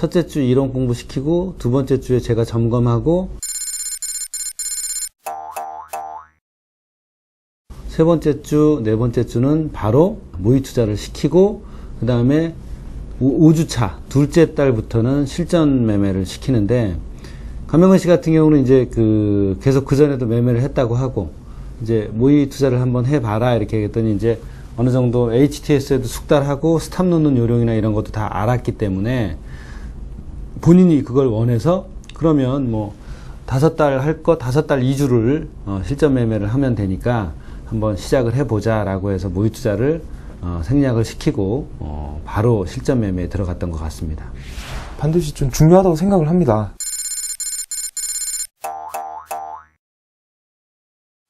첫째 주 이론 공부시키고 두 번째 주에 제가 점검하고 세 번째 주, 네 번째 주는 바로 모의 투자를 시키고 그 다음에 5주차 둘째 달부터는 실전 매매를 시키는데 감명근 씨 같은 경우는 이제 계속 그 전에도 매매를 했다고 하고 이제 모의 투자를 한번 해봐라 이렇게 했더니 이제 어느 정도 HTS에도 숙달하고 스탑 놓는 요령이나 이런 것도 다 알았기 때문에 본인이 그걸 원해서 그러면 뭐 5달 할 거 5달 2주를 실전 매매를 하면 되니까 한번 시작을 해보자 라고 해서 모의 투자를 생략을 시키고 바로 실전 매매에 들어갔던 것 같습니다. 반드시 좀 중요하다고 생각을 합니다.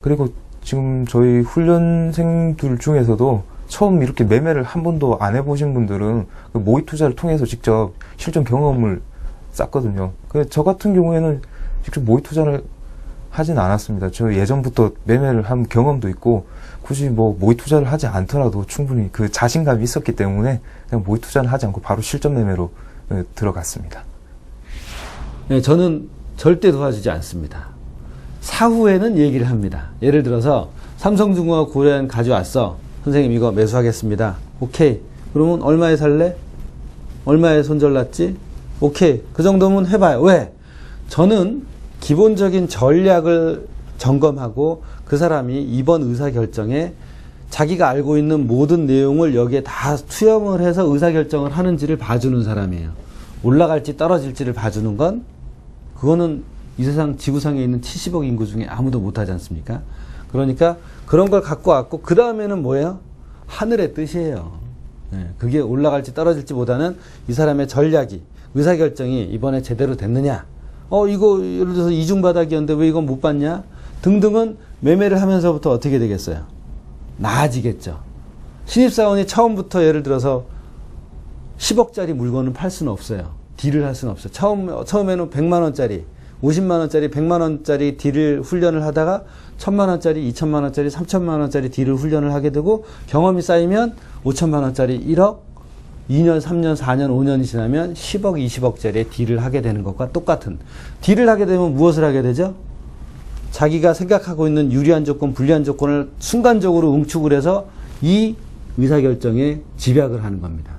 그리고 지금 저희 훈련생들 중에서도 처음 이렇게 매매를 한 번도 안 해보신 분들은 그 모의 투자를 통해서 직접 실전 경험을 쌓거든요. 저 같은 경우에는 직접 모의 투자를 하진 않았습니다. 저 예전부터 매매를 한 경험도 있고 굳이 뭐 모의 투자를 하지 않더라도 충분히 그 자신감이 있었기 때문에 그냥 모의 투자를 하지 않고 바로 실전 매매로 들어갔습니다. 네, 저는 절대 도와주지 않습니다. 사후에는 얘기를 합니다. 예를 들어서 삼성중공업 고려엔 가져왔어. 선생님 이거 매수하겠습니다. 오케이. 그러면 얼마에 살래? 얼마에 손절 났지? 오케이. 그 정도면 해봐요. 왜? 저는 기본적인 전략을 점검하고 그 사람이 이번 의사결정에 자기가 알고 있는 모든 내용을 여기에 다 투영을 해서 의사결정을 하는지를 봐주는 사람이에요. 올라갈지 떨어질지를 봐주는 건 그거는 이 세상 지구상에 있는 70억 인구 중에 아무도 못하지 않습니까? 그러니까 그런 걸 갖고 왔고 그 다음에는 뭐예요? 하늘의 뜻이에요. 네, 그게 올라갈지 떨어질지 보다는 이 사람의 전략이 의사결정이 이번에 제대로 됐느냐 이거 예를 들어서 이중바닥이었는데 왜 이건 못 봤냐 등등은 매매를 하면서부터 어떻게 되겠어요? 나아지겠죠. 신입사원이 처음부터 예를 들어서 10억짜리 물건을 팔 수는 없어요. 딜을 할 수는 없어요. 처음에는 100만원짜리 50만원짜리, 100만원짜리 딜을 훈련을 하다가 1000만원짜리, 2000만원짜리, 3000만원짜리 딜을 훈련을 하게 되고 경험이 쌓이면 5000만원짜리 1억, 2년, 3년, 4년, 5년이 지나면 10억, 20억짜리 딜을 하게 되는 것과 똑같은 딜을 하게 되면 무엇을 하게 되죠? 자기가 생각하고 있는 유리한 조건, 불리한 조건을 순간적으로 응축을 해서 이 의사결정에 집약을 하는 겁니다.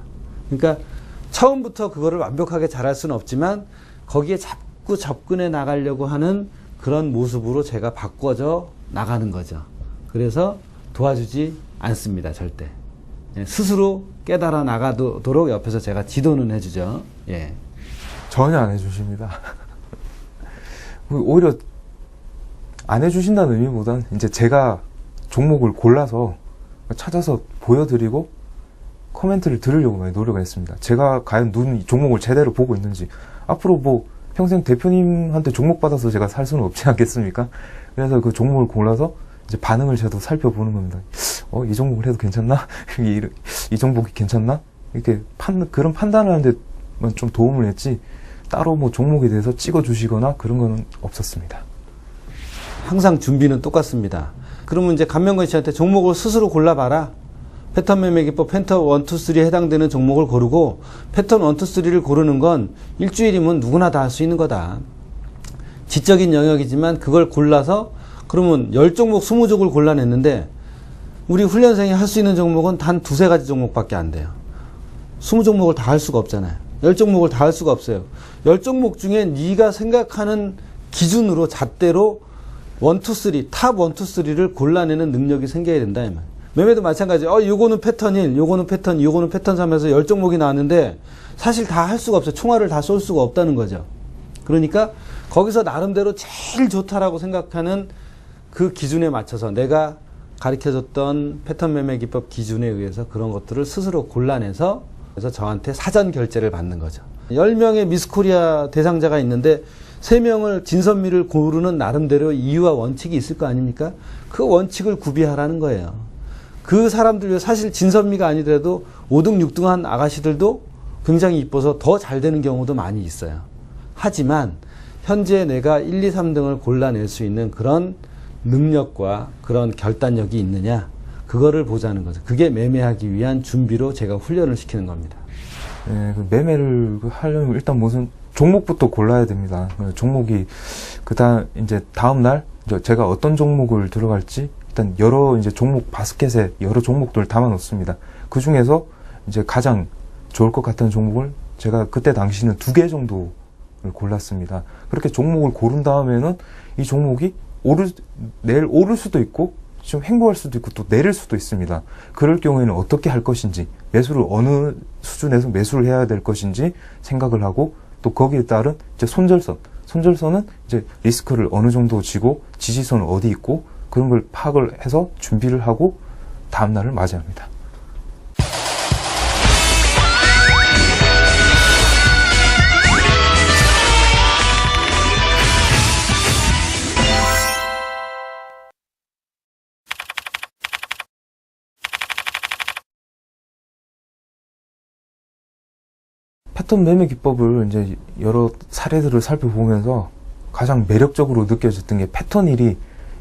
그러니까 처음부터 그거를 완벽하게 잘할 수는 없지만 거기에 자꾸 접근해 나가려고 하는 그런 모습으로 제가 바꿔져 나가는 거죠. 그래서 도와주지 않습니다. 절대. 스스로 깨달아 나가도록 옆에서 제가 지도는 해주죠. 예. 전혀 안 해주십니다. 오히려 안 해주신다는 의미보단 이제 제가 종목을 골라서 찾아서 보여드리고 코멘트를 들으려고 많이 노력을 했습니다. 제가 과연 종목을 제대로 보고 있는지 앞으로 뭐 평생 대표님한테 종목 받아서 제가 살 수는 없지 않겠습니까? 그래서 그 종목을 골라서 이제 반응을 저도 살펴보는 겁니다. 이 종목을 해도 괜찮나? 이 종목이 괜찮나? 이렇게 그런 판단을 하는데 좀 도움을 했지 따로 뭐 종목에 대해서 찍어주시거나 그런 거는 없었습니다. 항상 준비는 똑같습니다. 그러면 이제 감명근 씨한테 종목을 스스로 골라봐라. 패턴 매매 기법 패턴 1, 2, 3에 해당되는 종목을 고르고 패턴 1, 2, 3를 고르는 건 일주일이면 누구나 다 할 수 있는 거다. 지적인 영역이지만 그걸 골라서 그러면 10종목 20종을 골라냈는데 우리 훈련생이 할 수 있는 종목은 단 2-3가지 종목밖에 안 돼요. 20종목을 다 할 수가 없잖아요. 10종목을 다 할 수가 없어요. 10종목 중에 네가 생각하는 기준으로 잣대로 1, 2, 3, 탑 1, 2, 3를 골라내는 능력이 생겨야 된다 이 말. 매매도 마찬가지예요. 요거는 패턴 1, 요거는 패턴 2, 요거는 패턴 3 해서 10종목이 나왔는데 사실 다 할 수가 없어요. 총알을 다 쏠 수가 없다는 거죠. 그러니까 거기서 나름대로 제일 좋다라고 생각하는 그 기준에 맞춰서 내가 가르쳐줬던 패턴 매매 기법 기준에 의해서 그런 것들을 스스로 골라내서 그래서 저한테 사전 결제를 받는 거죠. 10명의 미스코리아 대상자가 있는데 3명을 진선미를 고르는 나름대로 이유와 원칙이 있을 거 아닙니까? 그 원칙을 구비하라는 거예요. 그 사람들 사실 진선미가 아니더라도 5등, 6등 한 아가씨들도 굉장히 이뻐서 더 잘 되는 경우도 많이 있어요. 하지만 현재 내가 1, 2, 3등을 골라낼 수 있는 그런 능력과 그런 결단력이 있느냐 그거를 보자는 거죠. 그게 매매하기 위한 준비로 제가 훈련을 시키는 겁니다. 예, 그 매매를 하려면 일단 무슨 종목부터 골라야 됩니다. 종목이 이제 다음 날 제가 어떤 종목을 들어갈지 일단 여러 이제 종목 바스켓에 여러 종목들을 담아 놓습니다. 그 중에서 이제 가장 좋을 것 같은 종목을 제가 그때 당시는 2개 정도를 골랐습니다. 그렇게 종목을 고른 다음에는 이 종목이 내일 오를 수도 있고 좀 횡보할 수도 있고 또 내릴 수도 있습니다. 그럴 경우에는 어떻게 할 것인지, 매수를 어느 수준에서 매수를 해야 될 것인지 생각을 하고, 또 거기에 따른 이제 손절선은 이제 리스크를 어느 정도 지고 지지선은 어디 있고 그런 걸 파악을 해서 준비를 하고 다음 날을 맞이합니다. 패턴 매매 기법을 이제 여러 사례들을 살펴보면서 가장 매력적으로 느껴졌던 게 패턴 1이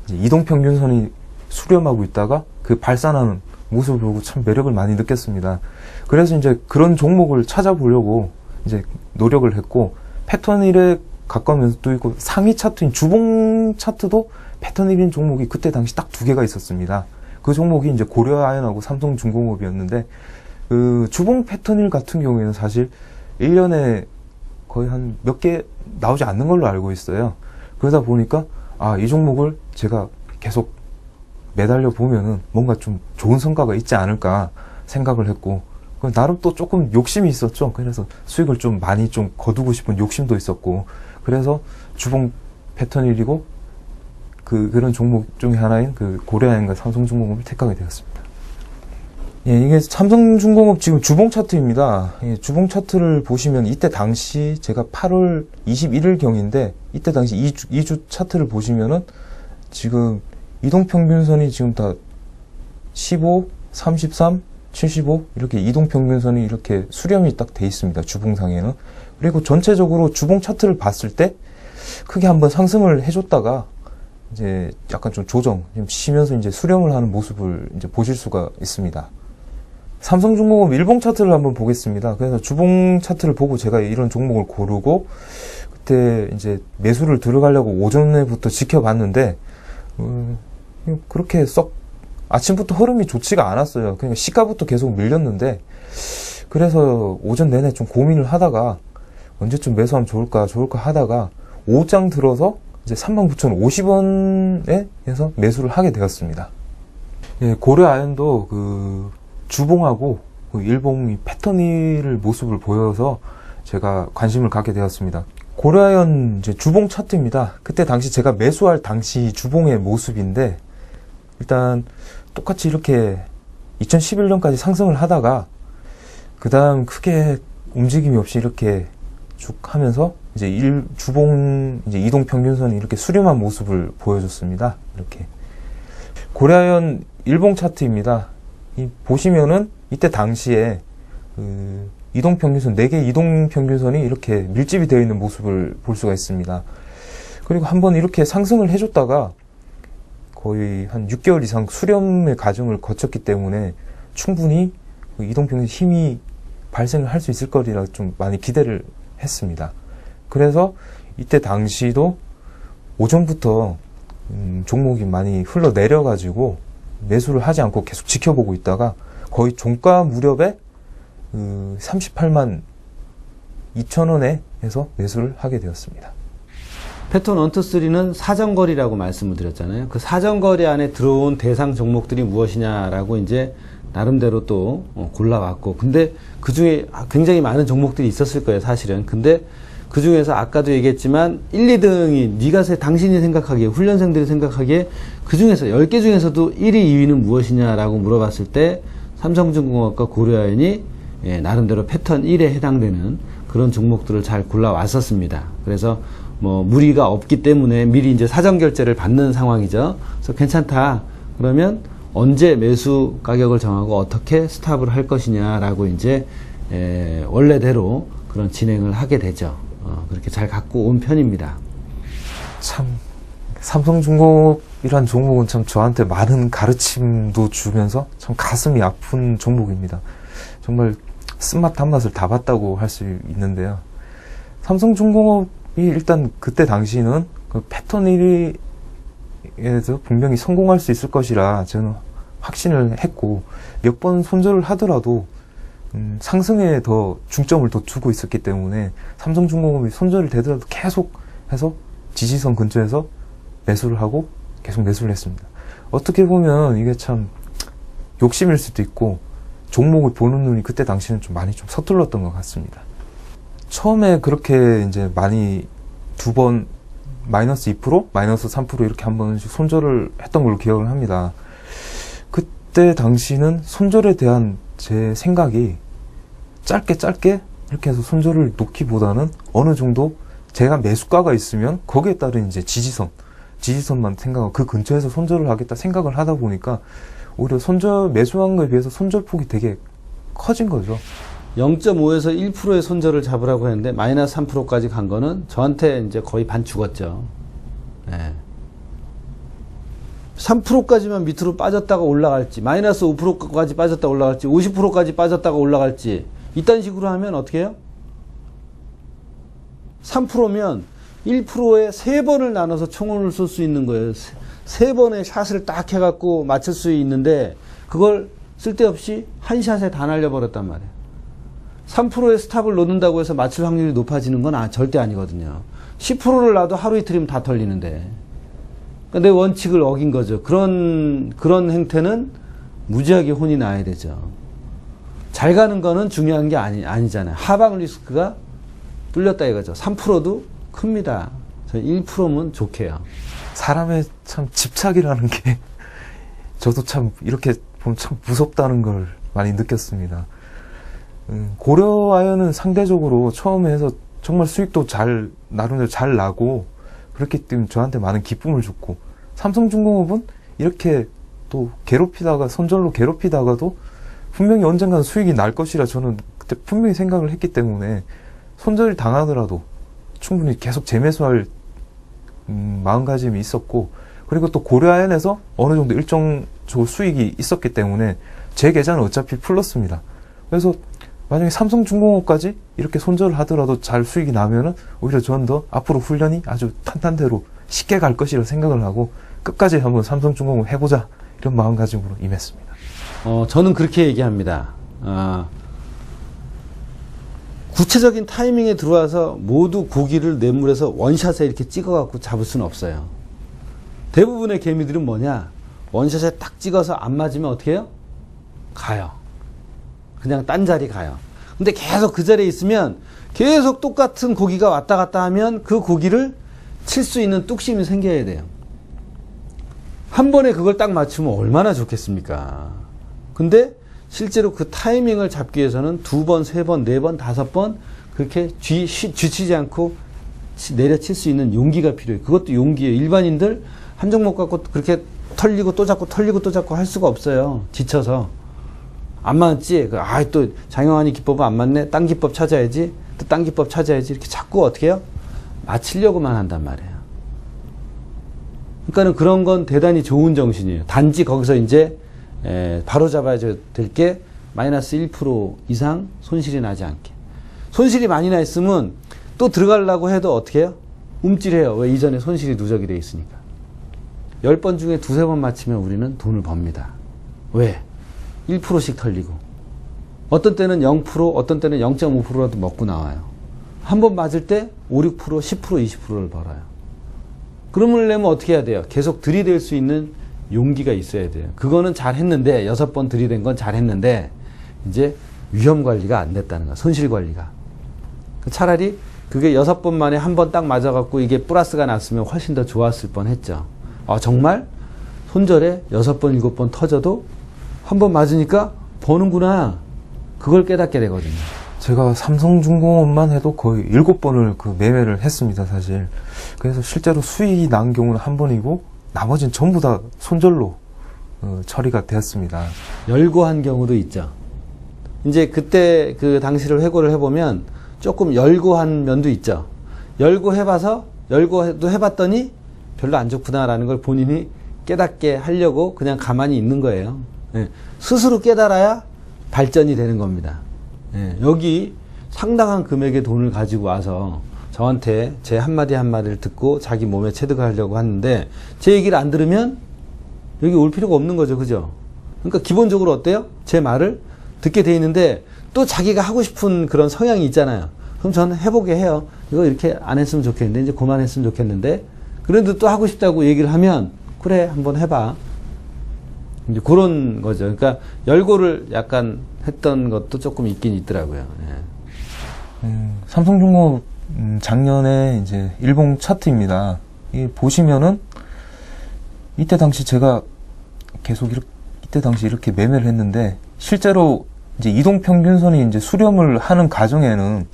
이제 이동평균선이 수렴하고 있다가 그 발산하는 모습을 보고 참 매력을 많이 느꼈습니다. 그래서 이제 그런 종목을 찾아보려고 이제 노력을 했고, 패턴 1에 가까운 면도 있고 상위 차트인 주봉 차트도 패턴 1인 종목이 그때 당시 딱 2개가 있었습니다. 그 종목이 이제 고려아연하고 삼성중공업이었는데, 그 주봉 패턴 1 같은 경우에는 사실 1년에 거의 한 몇 개 나오지 않는 걸로 알고 있어요. 그러다 보니까 이 종목을 제가 계속 매달려 보면은 뭔가 좀 좋은 성과가 있지 않을까 생각을 했고, 나름 또 조금 욕심이 있었죠. 그래서 수익을 좀 많이 좀 거두고 싶은 욕심도 있었고, 그래서 주봉 패턴 1이고 그런 종목 중에 하나인 그 고려아연과 삼성중공업을 택하게 되었습니다. 예, 이게 삼성중공업 지금 주봉 차트입니다. 예, 주봉 차트를 보시면 이때 당시 제가 8월 21일 경인데, 이때 당시 2주 차트를 보시면은 지금 이동평균선이 지금 다 15, 33, 75 이렇게 이동평균선이 이렇게 수렴이 딱 돼 있습니다. 주봉상에는. 그리고 전체적으로 주봉 차트를 봤을 때 크게 한번 상승을 해줬다가 이제 약간 좀 조정, 좀 쉬면서 이제 수렴을 하는 모습을 이제 보실 수가 있습니다. 삼성중공업 일봉 차트를 한번 보겠습니다. 그래서 주봉 차트를 보고 제가 이런 종목을 고르고, 그때 이제 매수를 들어가려고 오전에부터 지켜봤는데, 그렇게 썩 아침부터 흐름이 좋지가 않았어요. 그러니까 시가부터 계속 밀렸는데, 그래서 오전 내내 좀 고민을 하다가 언제쯤 매수하면 좋을까 하다가 오후장 들어서 이제 39,050원에 해서 매수를 하게 되었습니다. 예, 고려아연도 그 주봉하고 그 일봉이 패턴 1을 모습을 보여서 제가 관심을 갖게 되었습니다. 고려아연 이제 주봉 차트입니다. 그때 당시 제가 매수할 당시 주봉의 모습인데, 일단 똑같이 이렇게 2011년까지 상승을 하다가 그 다음 크게 움직임이 없이 이렇게 쭉 하면서 이제 주봉 이제 이동평균선이 이렇게 수렴한 모습을 보여줬습니다. 이렇게 고려아연 일봉 차트입니다. 보시면은 이때 당시에 그 이동평균선 4개 이동평균선이 이렇게 밀집이 되어 있는 모습을 볼 수가 있습니다. 그리고 한번 이렇게 상승을 해줬다가 거의 한 6개월 이상 수렴의 과정을 거쳤기 때문에 충분히 그 이동평균 힘이 발생을 할 수 있을 거리라 좀 많이 기대를 했습니다. 그래서 이때 당시도 오전부터 종목이 많이 흘러내려가지고 매수를 하지 않고 계속 지켜보고 있다가 거의 종가 무렵에 38만 2천원에 해서 매수를 하게 되었습니다. 패턴 1, 2, 3는 사정거리라고 말씀을 드렸잖아요. 그 사정거리 안에 들어온 대상 종목들이 무엇이냐라고 이제 나름대로 또 골라왔고, 근데 그 중에 굉장히 많은 종목들이 있었을 거예요, 사실은. 근데 그 중에서 아까도 얘기했지만 1, 2등이 당신이 생각하기에, 훈련생들이 생각하기에 그 중에서 10개 중에서도 1위, 2위는 무엇이냐라고 물어봤을 때 삼성중공업과 고려아연이 나름대로 패턴 1에 해당되는 그런 종목들을 잘 골라왔었습니다. 그래서 뭐 무리가 없기 때문에 미리 이제 사전 결제를 받는 상황이죠. 그래서 괜찮다. 그러면 언제 매수 가격을 정하고 어떻게 스탑을 할 것이냐라고 이제 원래대로 그런 진행을 하게 되죠. 그렇게 잘 갖고 온 편입니다. 참 삼성중공업이란 종목은 참 저한테 많은 가르침도 주면서 참 가슴이 아픈 종목입니다. 정말 쓴맛 단맛을 다 봤다고 할 수 있는데요. 삼성중공업이 일단 그때 당시는 그 패턴 1위에서 분명히 성공할 수 있을 것이라 저는 확신을 했고, 몇 번 손절을 하더라도 상승에 더 중점을 더 두고 있었기 때문에 삼성중공업이 손절을 되더라도 계속 해서 지지선 근처에서 매수를 하고 계속 매수를 했습니다. 어떻게 보면 이게 참 욕심일 수도 있고 종목을 보는 눈이 그때 당시는 좀 많이 좀 서툴렀던 것 같습니다. 처음에 그렇게 이제 많이 두 번 마이너스 2%, 마이너스 3% 이렇게 한 번씩 손절을 했던 걸로 기억을 합니다. 그때 당시는 손절에 대한 제 생각이 짧게 이렇게 해서 손절을 놓기보다는 어느 정도 제가 매수가가 있으면 거기에 따른 이제 지지선만 생각하고 그 근처에서 손절을 하겠다 생각을 하다 보니까 오히려 매수한 거에 비해서 손절폭이 되게 커진 거죠. 0.5에서 1%의 손절을 잡으라고 했는데 마이너스 3%까지 간 거는 저한테 이제 거의 반 죽었죠. 네. 3%까지만 밑으로 빠졌다가 올라갈지, 마이너스 5%까지 빠졌다가 올라갈지, 50%까지 빠졌다가 올라갈지, 이딴 식으로 하면 어떻게 해요? 3%면 1%에 3번을 나눠서 총을 쏠 수 있는 거예요. 3번의 샷을 딱 해갖고 맞출 수 있는데 그걸 쓸데없이 한 샷에 다 날려버렸단 말이에요. 3%의 스탑을 놓는다고 해서 맞출 확률이 높아지는 건 절대 아니거든요. 10%를 놔도 하루 이틀이면 다 털리는데. 그러니까 내 원칙을 어긴 거죠. 그런 행태는 무지하게 혼이 나야 되죠. 잘 가는 거는 중요한 게 아니잖아요. 하방 리스크가 뚫렸다 이거죠. 3%도 큽니다. 1%면 좋게요. 사람의 참 집착이라는 게 저도 참 이렇게 보면 참 무섭다는 걸 많이 느꼈습니다. 고려아연은 상대적으로 처음에 해서 정말 수익도 나름대로 잘 나고 그렇기 때문에 저한테 많은 기쁨을 줬고, 삼성중공업은 이렇게 또 손절로 괴롭히다가도 분명히 언젠가는 수익이 날 것이라 저는 그때 분명히 생각을 했기 때문에 손절이 당하더라도 충분히 계속 재매수할 마음가짐이 있었고, 그리고 또 고려아연에서 어느 정도 일정적으로 수익이 있었기 때문에 제 계좌는 어차피 플러스입니다. 그래서 만약에 삼성중공업까지 이렇게 손절을 하더라도 잘 수익이 나면은 오히려 저는 더 앞으로 훈련이 아주 탄탄대로 쉽게 갈 것이라 생각을 하고 끝까지 한번 삼성중공업 해보자 이런 마음가짐으로 임했습니다. 저는 그렇게 얘기합니다. 구체적인 타이밍에 들어와서 모두 고기를 냇물에서 원샷에 이렇게 찍어갖고 잡을 수는 없어요. 대부분의 개미들은 뭐냐? 원샷에 딱 찍어서 안 맞으면 어떻게 해요? 가요. 그냥 딴 자리 가요. 근데 계속 그 자리에 있으면 계속 똑같은 고기가 왔다 갔다 하면 그 고기를 칠 수 있는 뚝심이 생겨야 돼요. 한 번에 그걸 딱 맞추면 얼마나 좋겠습니까? 근데 실제로 그 타이밍을 잡기 위해서는 2번, 3번, 4번, 5번 그렇게 쥐치지 않고 내려칠 수 있는 용기가 필요해요. 그것도 용기예요. 일반인들 한 종목 갖고 그렇게 털리고 또 잡고 털리고 또 잡고 할 수가 없어요. 지쳐서. 안 맞지? 또 장영환이 기법은 안 맞네? 딴 기법 찾아야지. 또 딴 기법 찾아야지. 이렇게 자꾸 어떻게 해요? 맞추려고만 한단 말이에요. 그러니까는 그런 건 대단히 좋은 정신이에요. 단지 거기서 이제 바로 잡아야 될 게 마이너스 1% 이상 손실이 나지 않게. 손실이 많이 나 있으면 또 들어가려고 해도 어떻게 해요? 움찔해요. 왜? 이전에 손실이 누적이 돼 있으니까. 10번 중에 2-3번 맞히면 우리는 돈을 법니다. 왜? 1%씩 털리고. 어떤 때는 0%, 어떤 때는 0.5%라도 먹고 나와요. 한 번 맞을 때 5, 6%, 10%, 20%를 벌어요. 그러려면 어떻게 해야 돼요? 계속 들이댈 수 있는 용기가 있어야 돼요. 그거는 잘 했는데, 6번 들이댄 건 잘 했는데, 이제 위험 관리가 안 됐다는 거야. 손실 관리가. 차라리 그게 6번 만에 한 번 딱 맞아갖고 이게 플러스가 났으면 훨씬 더 좋았을 뻔 했죠. 정말 손절에 6번, 7번 터져도 한 번 맞으니까 버는구나. 그걸 깨닫게 되거든요. 제가 삼성중공업만 해도 거의 7번을 그 매매를 했습니다, 사실. 그래서 실제로 수익이 난 경우는 한 번이고, 나머지는 전부 다 손절로 처리가 되었습니다. 열고한 경우도 있죠. 이제 그때 그 당시를 회고를 해보면 조금 열고한 면도 있죠. 열고도 해봤더니 별로 안 좋구나라는 걸 본인이 깨닫게 하려고 그냥 가만히 있는 거예요. 예. 스스로 깨달아야 발전이 되는 겁니다. 예, 여기 상당한 금액의 돈을 가지고 와서 저한테 제 한마디 한마디를 듣고 자기 몸에 체득을 하려고 하는데 제 얘기를 안 들으면 여기 올 필요가 없는 거죠. 그죠? 그러니까 기본적으로 어때요? 제 말을 듣게 돼 있는데 또 자기가 하고 싶은 그런 성향이 있잖아요. 그럼 저는 해보게 해요. 이거 이렇게 안 했으면 좋겠는데, 이제 그만했으면 좋겠는데, 그래도 또 하고 싶다고 얘기를 하면, 그래, 한번 해봐. 이제 그런 거죠. 그러니까 열고를 약간 했던 것도 조금 있긴 있더라고요. 예. 삼성중공업 작년에 이제 일봉 차트입니다. 이 보시면은 이때 당시 제가 계속 이때 당시 이렇게 매매를 했는데 실제로 이제 이동평균선이 이제 수렴을 하는 과정에는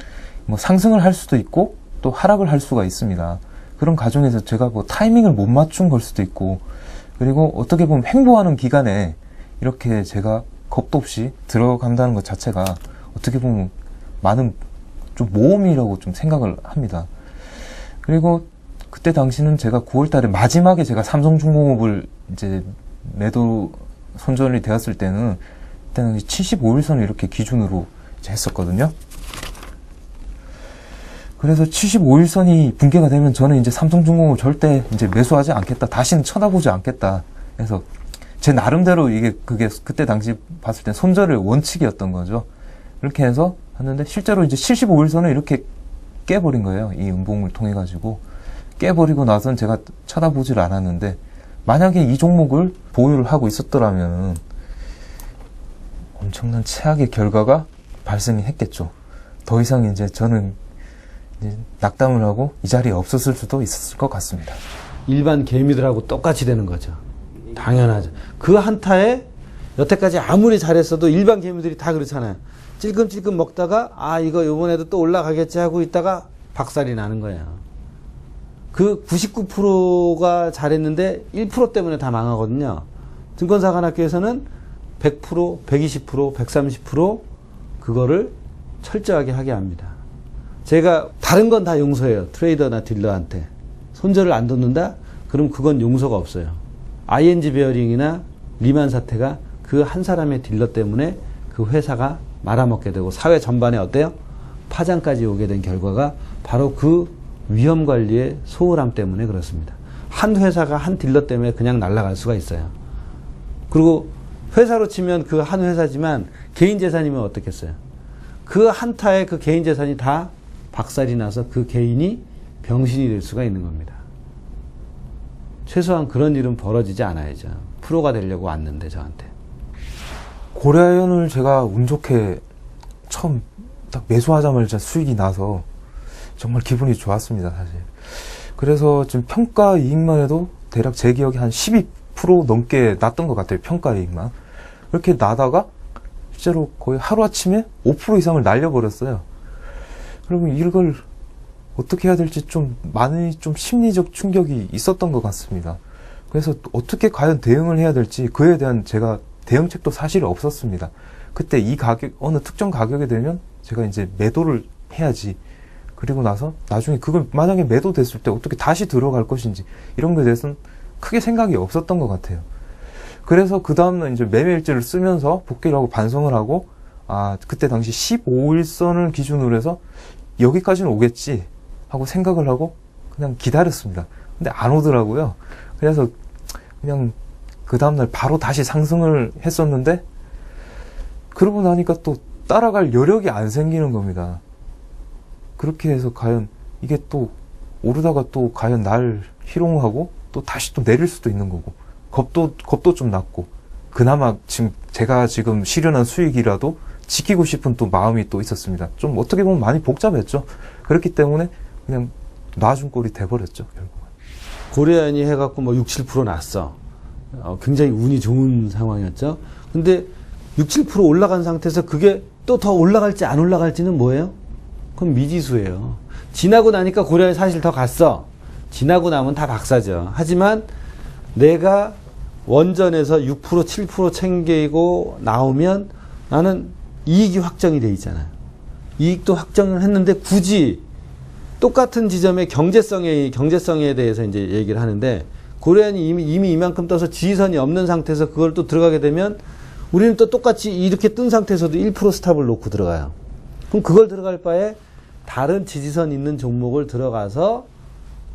뭐 상승을 할 수도 있고 또 하락을 할 수가 있습니다. 그런 과정에서 제가 뭐 타이밍을 못 맞춘 걸 수도 있고 그리고 어떻게 보면 횡보하는 기간에 이렇게 제가 겁도 없이 들어간다는 것 자체가 어떻게 보면 많은 좀 모험이라고 좀 생각을 합니다. 그리고 그때 당시는 제가 9월 달에 마지막에 제가 삼성중공업을 이제 매도 손절이 되었을 때는 그때는 75일선을 이렇게 기준으로 이제 했었거든요. 그래서 75일선이 붕괴가 되면 저는 이제 삼성중공업 절대 이제 매수하지 않겠다. 다시는 쳐다보지 않겠다. 그래서 제 나름대로 그게 그때 당시 봤을 때 손절의 원칙이었던 거죠. 이렇게 해서 하는데 실제로 이제 75일선을 이렇게 깨버린 거예요. 이 음봉을 통해 가지고 깨버리고 나서는 제가 쳐다보질 않았는데 만약에 이 종목을 보유를 하고 있었더라면 엄청난 최악의 결과가 발생이 했겠죠. 더 이상 이제 저는 이제 낙담을 하고 이 자리에 없었을 수도 있었을 것 같습니다. 일반 개미들하고 똑같이 되는 거죠. 당연하죠. 그 한타에 여태까지 아무리 잘했어도 일반 개미들이 다 그렇잖아요. 찔끔찔끔 먹다가 이거 요번에도 또 올라가겠지 하고 있다가 박살이 나는 거예요. 그 99%가 잘했는데 1% 때문에 다 망하거든요. 증권사관학교에서는 100%, 120%, 130% 그거를 철저하게 하게 합니다. 제가 다른 건 다 용서해요. 트레이더나 딜러한테. 손절을 안 뒀는다? 그럼 그건 용서가 없어요. ING 베어링이나 리만 사태가 그 한 사람의 딜러 때문에 그 회사가 말아먹게 되고 사회 전반에 어때요? 파장까지 오게 된 결과가 바로 그 위험관리의 소홀함 때문에 그렇습니다. 한 회사가 한 딜러 때문에 그냥 날아갈 수가 있어요. 그리고 회사로 치면 그 한 회사지만 개인 재산이면 어떻겠어요? 그 한타에 그 개인 재산이 다 박살이 나서 그 개인이 병신이 될 수가 있는 겁니다. 최소한 그런 일은 벌어지지 않아야죠. 프로가 되려고 왔는데 저한테. 고려아연을 제가 운 좋게 처음 딱 매수하자마자 수익이 나서 정말 기분이 좋았습니다, 사실. 그래서 지금 평가 이익만 해도 대략 제 기억에 한 12% 넘게 났던 것 같아요, 평가 이익만. 그렇게 나다가 실제로 거의 하루아침에 5% 이상을 날려버렸어요. 그러면 이걸 어떻게 해야 될지 좀 많이 좀 심리적 충격이 있었던 것 같습니다. 그래서 어떻게 과연 대응을 해야 될지 그에 대한 제가 대응책도 사실 없었습니다. 그때 이 가격, 어느 특정 가격에 되면 제가 이제 매도를 해야지. 그리고 나서 나중에 그걸 만약에 매도됐을 때 어떻게 다시 들어갈 것인지 이런 거에 대해서는 크게 생각이 없었던 것 같아요. 그래서 그 다음날 이제 매매일지를 쓰면서 복귀를 하고 반성을 하고 그때 당시 15일선을 기준으로 해서 여기까지는 오겠지 하고 생각을 하고 그냥 기다렸습니다. 근데 안 오더라고요. 그래서 그냥 그 다음날 바로 다시 상승을 했었는데 그러고 나니까 또 따라갈 여력이 안 생기는 겁니다. 그렇게 해서 과연 이게 또 오르다가 또 과연 날 희롱하고 또 다시 또 내릴 수도 있는 거고 겁도 좀 났고 그나마 제가 지금 실현한 수익이라도 지키고 싶은 또 마음이 또 있었습니다. 좀 어떻게 보면 많이 복잡했죠. 그렇기 때문에 그냥 놔준 꼴이 돼버렸죠, 결국은. 고려아연이 해갖고 뭐 6, 7% 났어. 굉장히 운이 좋은 상황이었죠. 근데 6, 7% 올라간 상태에서 그게 또 더 올라갈지 안 올라갈지는 뭐예요? 그건 미지수예요. 지나고 나니까 고려아연이 사실 더 갔어. 지나고 나면 다 박사죠. 하지만 내가 원전에서 6%, 7% 챙기고 나오면 나는 이익이 확정이 돼 있잖아요. 이익도 확정을 했는데 굳이 똑같은 지점의 경제성에 대해서 이제 얘기를 하는데 고려아연이 이미 이만큼 떠서 지지선이 없는 상태에서 그걸 또 들어가게 되면 우리는 또 똑같이 이렇게 뜬 상태에서도 1% 스탑을 놓고 들어가요. 그럼 그걸 들어갈 바에 다른 지지선 있는 종목을 들어가서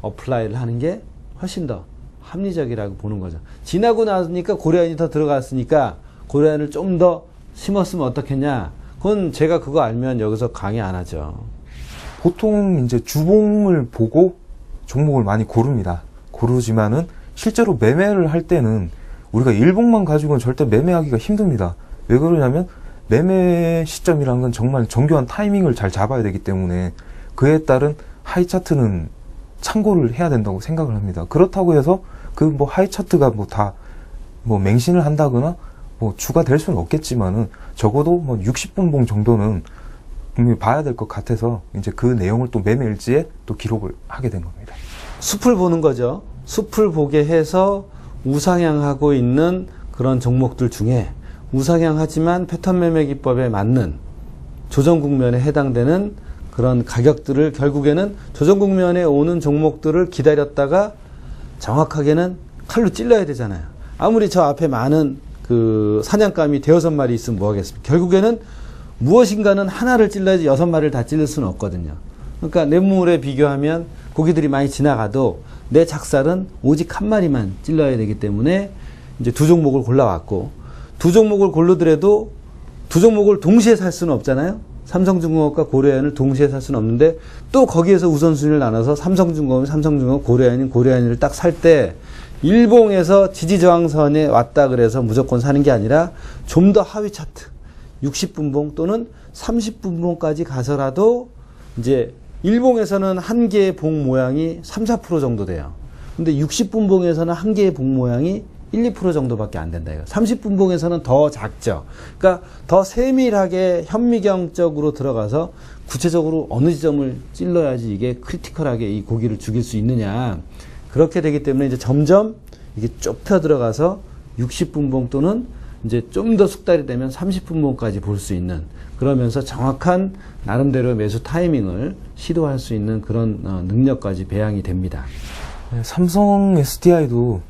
어플라이를 하는 게 훨씬 더 합리적이라고 보는 거죠. 지나고 나니까 고려인이 더 들어갔으니까 고려인을 좀 더 심었으면 어떻겠냐. 그건 제가 그거 알면 여기서 강의 안 하죠. 보통 이제 주봉을 보고 종목을 많이 고릅니다. 고르지만은 실제로 매매를 할 때는 우리가 일봉만 가지고는 절대 매매하기가 힘듭니다. 왜 그러냐면 매매 시점이란 건 정말 정교한 타이밍을 잘 잡아야 되기 때문에 그에 따른 하이 차트는 참고를 해야 된다고 생각을 합니다. 그렇다고 해서 그 뭐 하이 차트가 뭐 다 뭐 맹신을 한다거나 뭐 주가 될 수는 없겠지만은 적어도 뭐 60분봉 정도는 분명히 봐야 될 것 같아서 이제 그 내용을 또 매매 일지에 또 기록을 하게 된 겁니다. 숲을 보는 거죠. 숲을 보게 해서 우상향하고 있는 그런 종목들 중에 우상향하지만 패턴 매매 기법에 맞는 조정 국면에 해당되는 그런 가격들을 결국에는 조정 국면에 오는 종목들을 기다렸다가 정확하게는 칼로 찔러야 되잖아요. 아무리 저 앞에 많은 그 사냥감이 대여섯 마리 있으면 뭐 하겠습니까? 결국에는 무엇인가는 하나를 찔러야지 6마리를 다 찔릴 수는 없거든요. 그러니까 냇물에 비교하면 고기들이 많이 지나가도 내 작살은 오직 한 마리만 찔러야 되기 때문에 이제 두 종목을 골라왔고, 두 종목을 고르더라도 두 종목을 동시에 살 수는 없잖아요. 삼성중공업과 고려현을 동시에 살 수는 없는데 또 거기에서 우선순위를 나눠서 삼성중공업은 삼성중공업, 고려현은 고려현을 딱 살 때 일봉에서 지지저항선에 왔다 그래서 무조건 사는 게 아니라 좀 더 하위 차트 60분봉 또는 30분봉까지 가서라도 이제 일봉에서는 한 개의 봉 모양이 3, 4% 정도 돼요. 근데 60분봉에서는 한 개의 봉 모양이 1, 2% 정도밖에 안 된다. 30분봉에서는 더 작죠. 그러니까 더 세밀하게 현미경적으로 들어가서 구체적으로 어느 지점을 찔러야지 이게 크리티컬하게 이 고기를 죽일 수 있느냐. 그렇게 되기 때문에 이제 점점 이게 좁혀 들어가서 60분봉 또는 이제 좀 더 숙달이 되면 30분봉까지 볼 수 있는, 그러면서 정확한 나름대로 매수 타이밍을 시도할 수 있는 그런 능력까지 배양이 됩니다. 네, 삼성 SDI도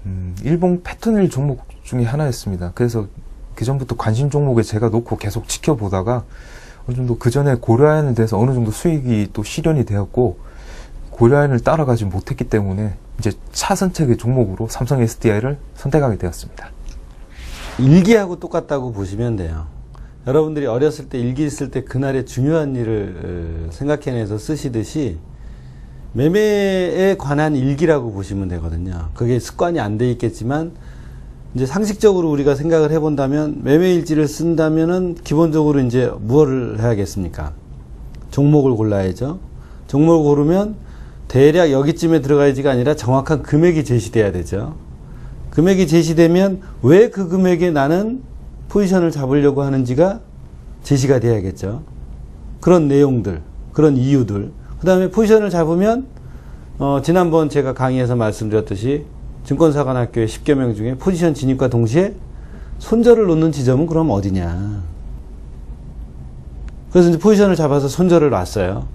일봉 패턴일 종목 중에 하나였습니다. 그래서 그전부터 관심 종목에 제가 놓고 계속 지켜보다가 어느 정도 그 전에 고려아연에 대해서 어느 정도 수익이 또 실현이 되었고, 고려아연을 따라가지 못했기 때문에 이제 차선책의 종목으로 삼성 SDI를 선택하게 되었습니다. 일기하고 똑같다고 보시면 돼요. 여러분들이 어렸을 때 일기 쓸 때 그날의 중요한 일을 생각해내서 쓰시듯이 매매에 관한 일기라고 보시면 되거든요. 그게 습관이 안 돼 있겠지만 이제 상식적으로 우리가 생각을 해본다면 매매 일지를 쓴다면은 기본적으로 이제 무엇을 해야겠습니까? 종목을 골라야죠. 종목을 고르면 대략 여기쯤에 들어가야지가 아니라 정확한 금액이 제시돼야 되죠. 금액이 제시되면 왜 그 금액에 나는 포지션을 잡으려고 하는지가 제시가 돼야겠죠. 그런 내용들, 그런 이유들. 그 다음에 포지션을 잡으면 지난번 제가 강의에서 말씀드렸듯이 증권사관학교의 10개 명 중에 포지션 진입과 동시에 손절을 놓는 지점은 그럼 어디냐. 그래서 이제 포지션을 잡아서 손절을 놨어요.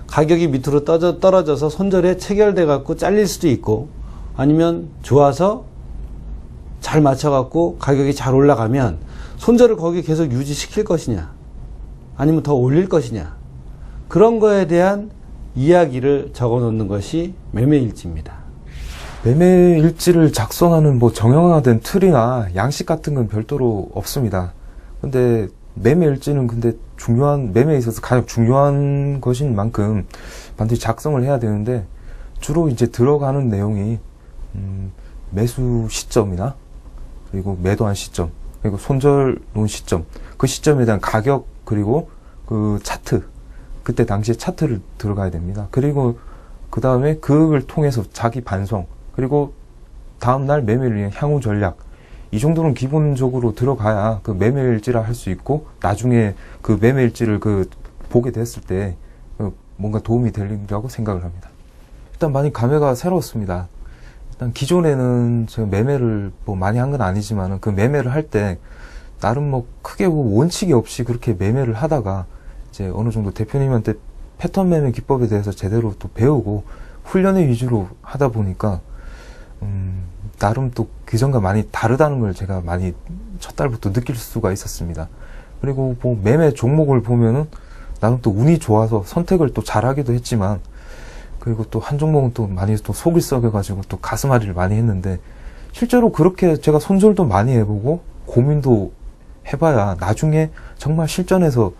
가격이 밑으로 떨어져서 손절에 체결돼 갖고 잘릴 수도 있고, 아니면 좋아서 잘 맞춰갖고 가격이 잘 올라가면 손절을 거기 계속 유지시킬 것이냐, 아니면 더 올릴 것이냐, 그런 거에 대한 이야기를 적어 놓는 것이 매매일지입니다. 매매일지를 작성하는 뭐 정형화된 틀이나 양식 같은 건 별도로 없습니다. 근데 매매일지는 근데 매매에 있어서 가장 중요한 것인 만큼 반드시 작성을 해야 되는데, 주로 이제 들어가는 내용이 매수 시점이나 그리고 매도한 시점, 그리고 손절 놓은 시점, 그 시점에 대한 가격, 그리고 그 차트, 그때 당시에 차트를 들어가야 됩니다. 그리고 그 다음에 그걸 통해서 자기 반성, 그리고 다음날 매매를 위한 향후 전략, 이 정도는 기본적으로 들어가야 그 매매일지라 할 수 있고, 나중에 그 매매일지를 보게 됐을 때 뭔가 도움이 되리라고 생각을 합니다. 일단 많이 감회가 새로웠습니다. 일단 기존에는 제가 매매를 뭐 많이 한 건 아니지만 그 매매를 할 때 나름 뭐 크게 뭐 원칙이 없이 그렇게 매매를 하다가 이제 어느 정도 대표님한테 패턴 매매 기법에 대해서 제대로 또 배우고 훈련의 위주로 하다 보니까 나름 또 그전과 많이 다르다는 걸 제가 많이 첫 달부터 느낄 수가 있었습니다. 그리고 뭐 매매 종목을 보면은 나는 또 운이 좋아서 선택을 또 잘하기도 했지만, 그리고 또 한 종목은 또 많이 또 속이 썩여가지고 또 가슴앓이를 많이 했는데, 실제로 그렇게 제가 손절도 많이 해보고 고민도 해봐야 나중에 정말 실전에서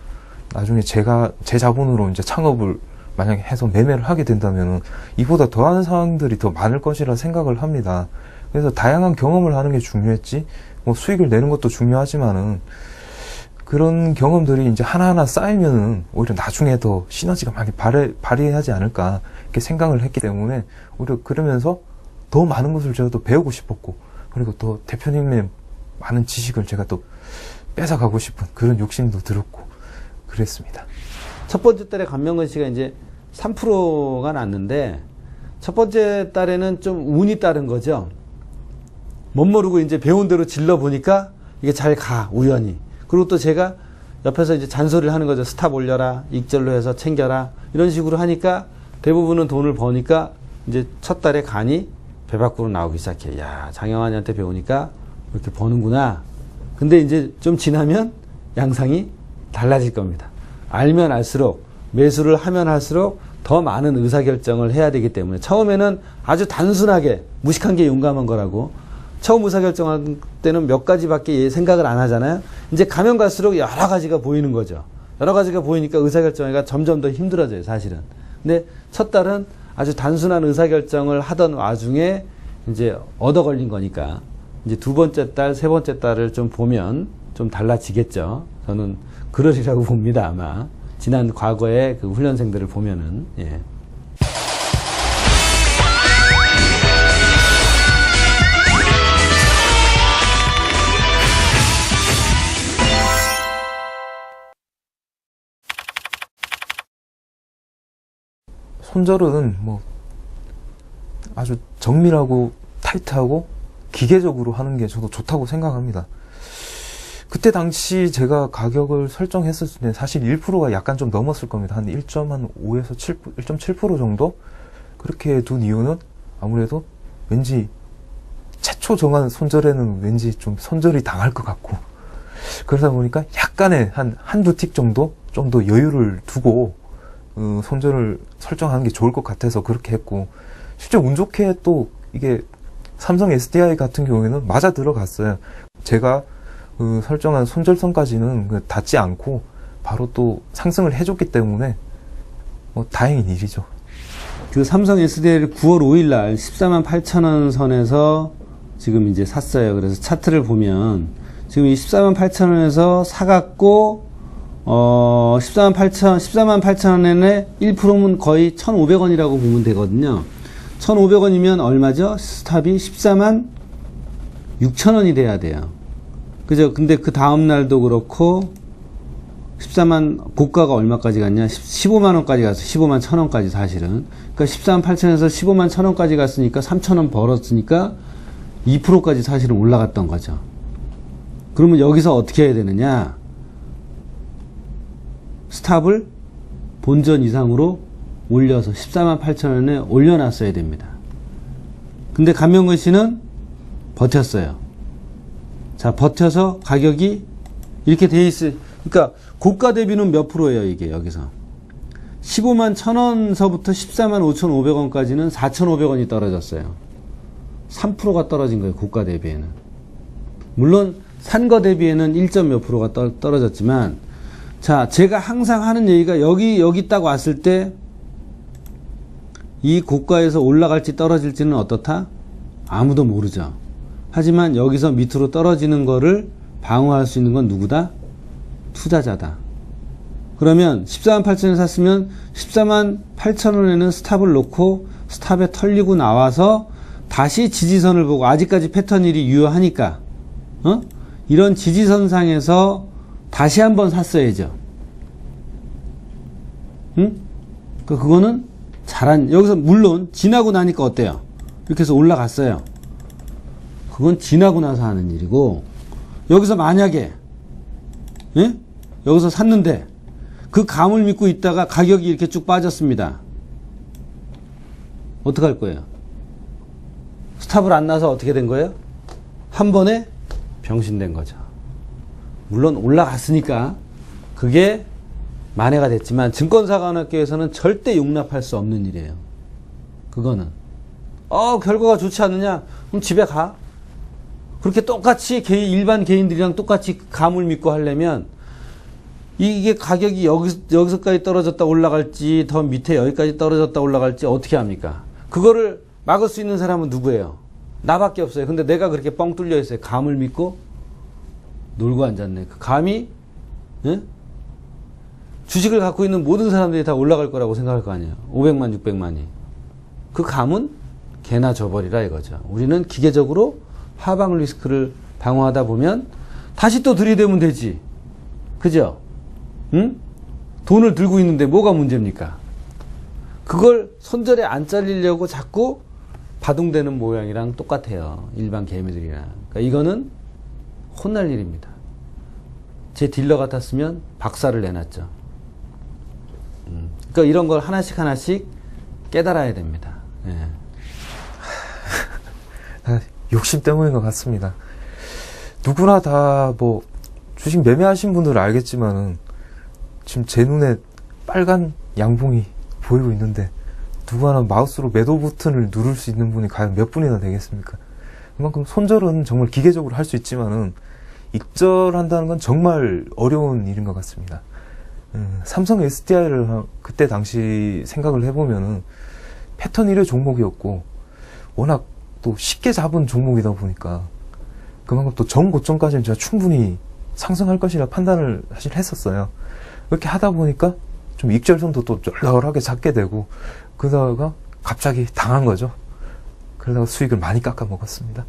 나중에 제가 제 자본으로 이제 창업을 만약에 해서 매매를 하게 된다면 이보다 더한 상황들이 더 많을 것이라 생각을 합니다. 그래서 다양한 경험을 하는 게 중요했지, 뭐 수익을 내는 것도 중요하지만은 그런 경험들이 이제 하나하나 쌓이면은 오히려 나중에 더 시너지가 많이 발휘하지 않을까 이렇게 생각을 했기 때문에 오히려 그러면서 더 많은 것을 제가 또 배우고 싶었고, 그리고 또 대표님의 많은 지식을 제가 또 뺏어가고 싶은 그런 욕심도 들었고 그랬습니다. 첫 번째 달에 감명근 씨가 이제 3%가 났는데, 첫 번째 달에는 좀 운이 따른 거죠. 멋모르고 이제 배운 대로 질러 보니까 이게 잘 가, 우연히. 그리고 또 제가 옆에서 이제 잔소리를 하는 거죠. 스탑 올려라, 익절로 해서 챙겨라, 이런 식으로 하니까 대부분은 돈을 버니까 이제 첫 달에 간이 배 밖으로 나오기 시작해. 야, 장영환이한테 배우니까 이렇게 버는구나. 근데 이제 좀 지나면 양상이 달라질 겁니다. 알면 알수록, 매수를 하면 할수록 더 많은 의사결정을 해야 되기 때문에, 처음에는 아주 단순하게 무식한 게 용감한 거라고, 처음 의사결정할 때는 몇 가지밖에 생각을 안 하잖아요. 이제 가면 갈수록 여러 가지가 보이는 거죠. 여러 가지가 보이니까 의사결정하기가 점점 더 힘들어져요, 사실은. 근데 첫 달은 아주 단순한 의사결정을 하던 와중에 이제 얻어 걸린 거니까, 이제 두 번째 달, 세 번째 달을 좀 보면 좀 달라지겠죠. 저는 그러리라고 봅니다, 아마. 지난 과거의 그 훈련생들을 보면은, 예. 손절은 뭐 아주 정밀하고 타이트하고 기계적으로 하는 게 저도 좋다고 생각합니다. 그때 당시 제가 가격을 설정했을 때 사실 1%가 약간 좀 넘었을 겁니다. 한 1.5에서 1.7% 정도? 그렇게 둔 이유는 아무래도 왠지 최초 정한 손절에는 왠지 좀 손절이 당할 것 같고, 그러다 보니까 약간의 한두 틱 정도 좀 더 여유를 두고 손절을 설정하는 게 좋을 것 같아서 그렇게 했고, 실제 운 좋게 또 이게 삼성 SDI 같은 경우에는 맞아 들어갔어요. 제가 설정한 손절선까지는 닿지 않고 바로 또 상승을 해줬기 때문에 다행인 일이죠. 그 삼성 SDI를 9월 5일 날 14만 8천 원 선에서 지금 이제 샀어요. 그래서 차트를 보면 지금 이 14만 8천 원에서 사갖고 14만 8천 원에 1%면 거의 1,500원이라고 보면 되거든요. 1,500원이면 얼마죠? 스탑이 14만 6천 원이 돼야 돼요. 그죠? 근데 그 다음 날도 그렇고 14만, 고가가 얼마까지 갔냐? 15만 원까지 갔어. 15만 1천 원까지 사실은. 그러니까 14만 8천에서 15만 1천 원까지 갔으니까 3천 원 벌었으니까 2%까지 사실은 올라갔던 거죠. 그러면 여기서 어떻게 해야 되느냐? 스탑을 본전 이상으로 올려서 14만 8천 원에 올려놨어야 됩니다. 근데 감명근 씨는 버텼어요. 자, 버텨서 가격이 이렇게 돼 있어요. 그러니까 고가 대비는 몇 프로예요, 이게 여기서. 15만 1천 원서부터 14만 5,500원까지는 4,500원이 떨어졌어요. 3%가 떨어진 거예요, 고가 대비에는. 물론 산 거 대비에는 1. 몇 프로가 떨어졌지만, 자, 제가 항상 하는 얘기가 여기 딱 왔을 때 이 고가에서 올라갈지 떨어질지는 어떻다? 아무도 모르죠. 하지만 여기서 밑으로 떨어지는 거를 방어할 수 있는 건 누구다? 투자자다. 그러면 14만 8천원에 샀으면 14만 8천원에는 스탑을 놓고 스탑에 털리고 나와서 다시 지지선을 보고, 아직까지 패턴 1이 유효하니까 이런 지지선상에서 다시 한번 샀어야죠. 응? 그거는 여기서 물론 지나고 나니까 어때요? 이렇게 해서 올라갔어요. 그건 지나고 나서 하는 일이고, 여기서 만약에 예? 여기서 샀는데 그 감을 믿고 있다가 가격이 이렇게 쭉 빠졌습니다. 어떡할 거예요? 스탑을 안 놔서 어떻게 된 거예요? 한 번에 병신된 거죠. 물론 올라갔으니까 그게 만회가 됐지만 증권사관학교에서는 절대 용납할 수 없는 일이에요. 그거는 결과가 좋지 않느냐? 그럼 집에 가. 그렇게 똑같이 일반 개인들이랑 똑같이 감을 믿고 하려면 이게 가격이 여기서까지 떨어졌다 올라갈지 더 밑에 여기까지 떨어졌다 올라갈지 어떻게 합니까? 그거를 막을 수 있는 사람은 누구예요? 나밖에 없어요. 근데 내가 그렇게 뻥 뚫려 있어요. 감을 믿고 놀고 앉았네. 그 감이 주식을 갖고 있는 모든 사람들이 다 올라갈 거라고 생각할 거 아니에요. 500만, 600만이. 그 감은 개나 줘버리라 이거죠. 우리는 기계적으로 하방 리스크를 방어하다 보면 다시 또 들이대면 되지. 그죠? 응? 돈을 들고 있는데 뭐가 문제입니까? 그걸 손절에 안 잘리려고 자꾸 바둥대는 모양이랑 똑같아요. 일반 개미들이랑. 그러니까 이거는 혼날 일입니다. 제 딜러 같았으면 박살을 내놨죠. 그러니까 이런 걸 하나씩 하나씩 깨달아야 됩니다. 예. 욕심 때문인 것 같습니다. 누구나 다 뭐 주식 매매하신 분들은 알겠지만은 지금 제 눈에 빨간 양봉이 보이고 있는데 누구 하나 마우스로 매도 버튼을 누를 수 있는 분이 과연 몇 분이나 되겠습니까? 그만큼 손절은 정말 기계적으로 할 수 있지만은 익절한다는 건 정말 어려운 일인 것 같습니다. 삼성 SDI를 그때 당시 생각을 해보면은 패턴 1의 종목이었고 워낙 또 쉽게 잡은 종목이다 보니까 그만큼 또 전고점까지는 제가 충분히 상승할 것이라 판단을 사실 했었어요. 그렇게 하다 보니까 좀 익절선도 또 널널하게 잡게 되고 그러다가 갑자기 당한 거죠. 그러다가 수익을 많이 깎아 먹었습니다.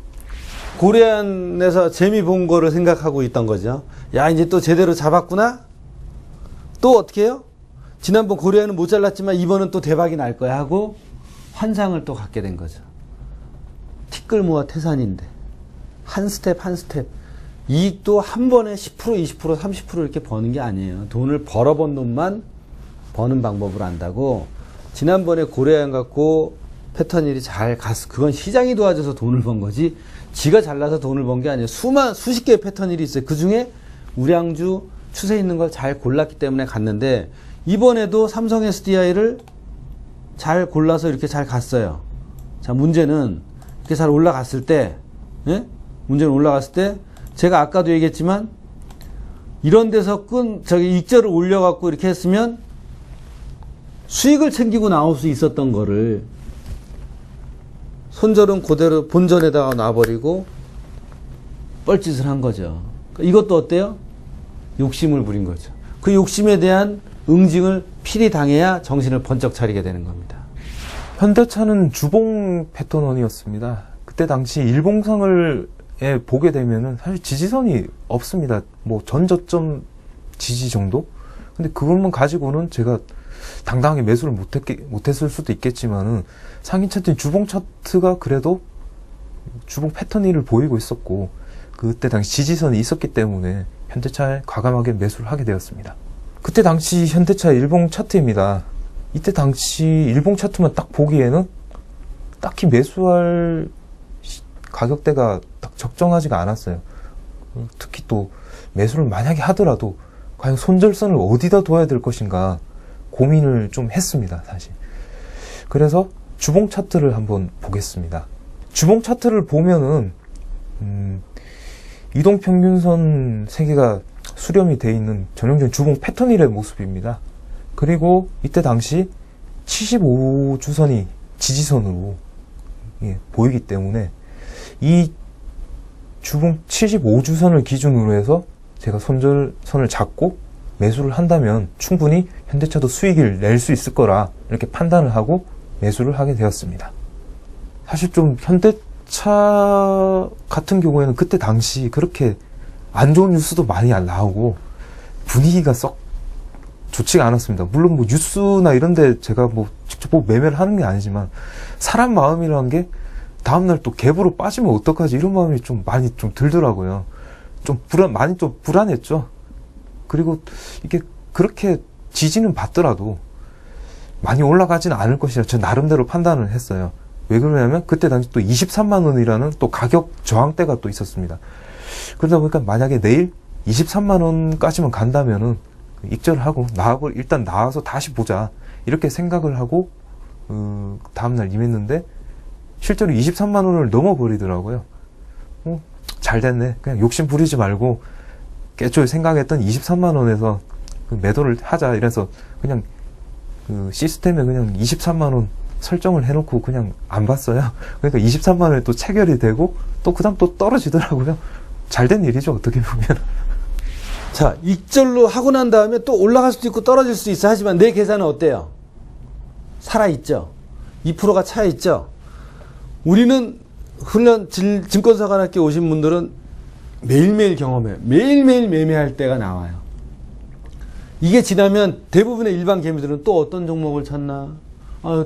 고려안에서 재미 본 거를 생각하고 있던 거죠. 야, 이제 또 제대로 잡았구나? 또 어떻게 해요? 지난번 고려안은 못 잘랐지만 이번은 또 대박이 날 거야 하고 환상을 또 갖게 된 거죠. 티끌모아 태산인데 한 스텝 한 스텝 이익도 한 번에 10%, 20%, 30% 이렇게 버는 게 아니에요. 돈을 벌어본 놈만 버는 방법을 안다고. 지난번에 고려안 갖고 패턴 1이 잘 갔어. 그건 시장이 도와줘서 돈을 번 거지 지가 잘나서 돈을 번 게 아니에요. 수십 개의 패턴 1이 있어요. 그 중에 우량주 추세 있는 걸 잘 골랐기 때문에 갔는데 이번에도 삼성 SDI를 잘 골라서 이렇게 잘 갔어요. 자, 문제는 이렇게 잘 올라갔을 때, 예? 문제는 올라갔을 때, 제가 아까도 얘기했지만, 이런 데서 익절을 올려갖고 이렇게 했으면, 수익을 챙기고 나올 수 있었던 거를, 손절은 그대로 본전에다가 놔버리고, 뻘짓을 한 거죠. 이것도 어때요? 욕심을 부린 거죠. 그 욕심에 대한 응징을 필히 당해야 정신을 번쩍 차리게 되는 겁니다. 현대차는 주봉 패턴원이었습니다. 그때 당시 일봉상을 보게 되면은 사실 지지선이 없습니다. 뭐 전저점 지지 정도? 근데 그것만 가지고는 제가 당당하게 매수를 못했을 수도 있겠지만은 상인 차트인 주봉 차트가 그래도 주봉 패턴 1을 보이고 있었고 그때 당시 지지선이 있었기 때문에 현대차에 과감하게 매수를 하게 되었습니다. 그때 당시 현대차 일봉 차트입니다. 이때 당시 일봉 차트만 딱 보기에는 딱히 매수할 가격대가 딱 적정하지가 않았어요. 특히 또 매수를 만약에 하더라도 과연 손절선을 어디다 둬야 될 것인가 고민을 좀 했습니다, 사실. 그래서 주봉 차트를 한번 보겠습니다. 주봉 차트를 보면은 이동평균선 3개가 수렴이 되어 있는 전형적인 주봉 패턴 1의 모습입니다. 그리고 이때 당시 75주선이 지지선으로 보이기 때문에 이 주봉 75주선을 기준으로 해서 제가 손절선을 잡고 매수를 한다면 충분히 현대차도 수익을 낼 수 있을 거라 이렇게 판단을 하고 매수를 하게 되었습니다. 사실 좀 현대차 같은 경우에는 그때 당시 그렇게 안 좋은 뉴스도 많이 나오고 분위기가 썩 좋지가 않았습니다. 물론 뭐 뉴스나 이런데 제가 뭐 직접 매매를 하는 게 아니지만 사람 마음이라는 게 다음날 또 갭으로 빠지면 어떡하지 이런 마음이 좀 많이 좀 들더라고요. 많이 좀 불안했죠. 그리고 이게 그렇게 지지는 받더라도 많이 올라가지는 않을 것이라 저 나름대로 판단을 했어요. 왜 그러냐면 그때 당시 또 23만 원이라는 또 가격 저항대가 또 있었습니다. 그러다 보니까 만약에 내일 23만 원까지만 간다면은 익절하고 일단 나와서 다시 보자 이렇게 생각을 하고 다음날 임했는데 실제로 23만 원을 넘어버리더라고요. 잘 됐네. 그냥 욕심 부리지 말고 애초에 생각했던 23만 원에서 매도를 하자 이래서 그냥 그 시스템에 그냥 23만 원 설정을 해놓고 그냥 안 봤어요. 그러니까 23만 원에 또 체결이 되고 또 그다음 또 떨어지더라고요. 잘 된 일이죠, 어떻게 보면. 자, 익절로 하고 난 다음에 또 올라갈 수도 있고 떨어질 수도 있어. 하지만 내 계산은 어때요? 살아있죠. 2%가 차있죠. 우리는 훈련 증권사관학교 오신 분들은 매일매일 경험해요. 매일매일 매매할 때가 나와요. 이게 지나면 대부분의 일반 개미들은 또 어떤 종목을 찾나?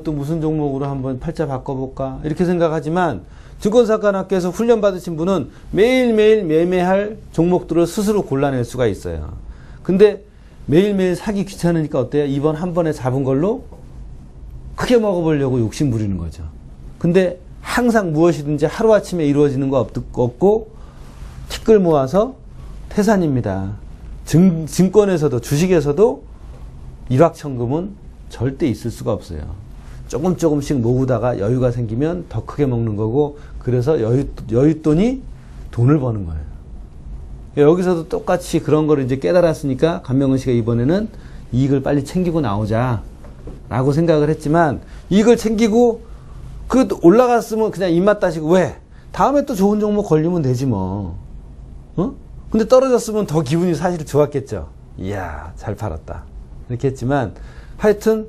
또 무슨 종목으로 한번 팔자 바꿔볼까? 이렇게 생각하지만 증권사관학교에서 훈련 받으신 분은 매일매일 매매할 종목들을 스스로 골라낼 수가 있어요. 근데 매일매일 사기 귀찮으니까 어때요? 이번 한 번에 잡은 걸로 크게 먹어보려고 욕심 부리는 거죠. 근데 항상 무엇이든지 하루아침에 이루어지는 거 없고 티끌 모아서 태산입니다. 증권에서도 주식에서도 일확천금은 절대 있을 수가 없어요. 조금씩 모으다가 여유가 생기면 더 크게 먹는 거고, 그래서 여윳돈이 돈을 버는 거예요. 여기서도 똑같이 그런 거를 이제 깨달았으니까 감명근 씨가 이번에는 이익을 빨리 챙기고 나오자 라고 생각을 했지만, 이익을 챙기고 그 올라갔으면 그냥 입맛 따시고 왜? 다음에 또 좋은 종목 걸리면 되지 뭐. 근데 떨어졌으면 더 기분이 사실 좋았겠죠. 이야, 잘 팔았다. 이렇게 했지만 하여튼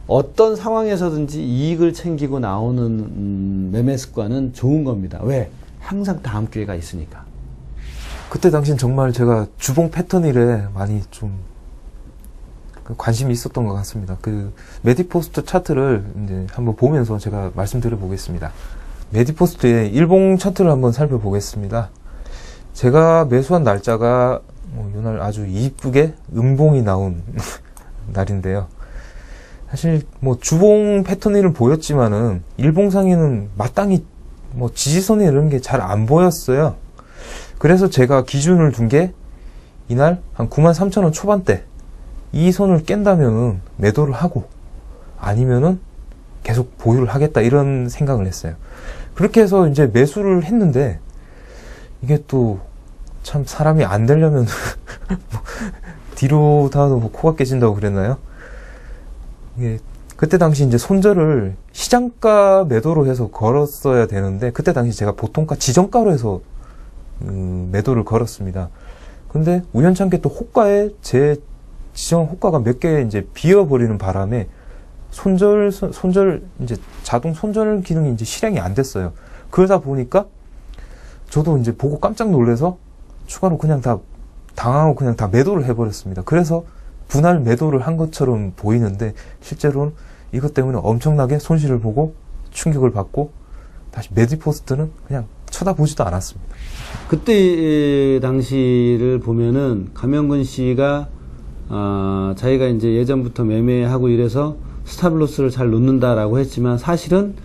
어떤 상황에서든지 이익을 챙기고 나오는 매매 습관은 좋은 겁니다. 왜? 항상 다음 기회가 있으니까. 그때 당시엔 정말 제가 주봉 패턴 일에 많이 좀 관심이 있었던 것 같습니다. 그 메디포스트 차트를 이제 한번 보면서 제가 말씀드려 보겠습니다. 메디포스트의 일봉 차트를 한번 살펴보겠습니다. 제가 매수한 날짜가 이날 아주 이쁘게 음봉이 나온 날인데요. 사실 주봉 패턴을 보였지만은 일봉상에는 마땅히 지지선이 이런 게 잘 안 보였어요. 그래서 제가 기준을 둔 게 이날 한 93,000원 초반대 이 선을 깬다면은 매도를 하고 아니면은 계속 보유를 하겠다 이런 생각을 했어요. 그렇게 해서 이제 매수를 했는데 이게 또 참 사람이 안 되려면 뒤로 닿아도 코가 깨진다고 그랬나요? 이게 그때 당시 이제 손절을 시장가 매도로 해서 걸었어야 되는데 그때 당시 제가 보통가 지정가로 해서 매도를 걸었습니다. 근데 우연찮게 또 호가에 제 지정 호가가 몇 개 이제 비어버리는 바람에 손절 이제 자동 손절 기능이 이제 실행이 안 됐어요. 그러다 보니까 저도 이제 보고 깜짝 놀라서 추가로 그냥 다 당하고 그냥 다 매도를 해버렸습니다. 그래서 분할 매도를 한 것처럼 보이는데 실제로는 이것 때문에 엄청나게 손실을 보고 충격을 받고 다시 메디포스트는 그냥 쳐다보지도 않았습니다. 그때 당시를 보면은 감명근 씨가 자기가 이제 예전부터 매매하고 이래서 스탑로스를 잘 놓는다라고 했지만 사실은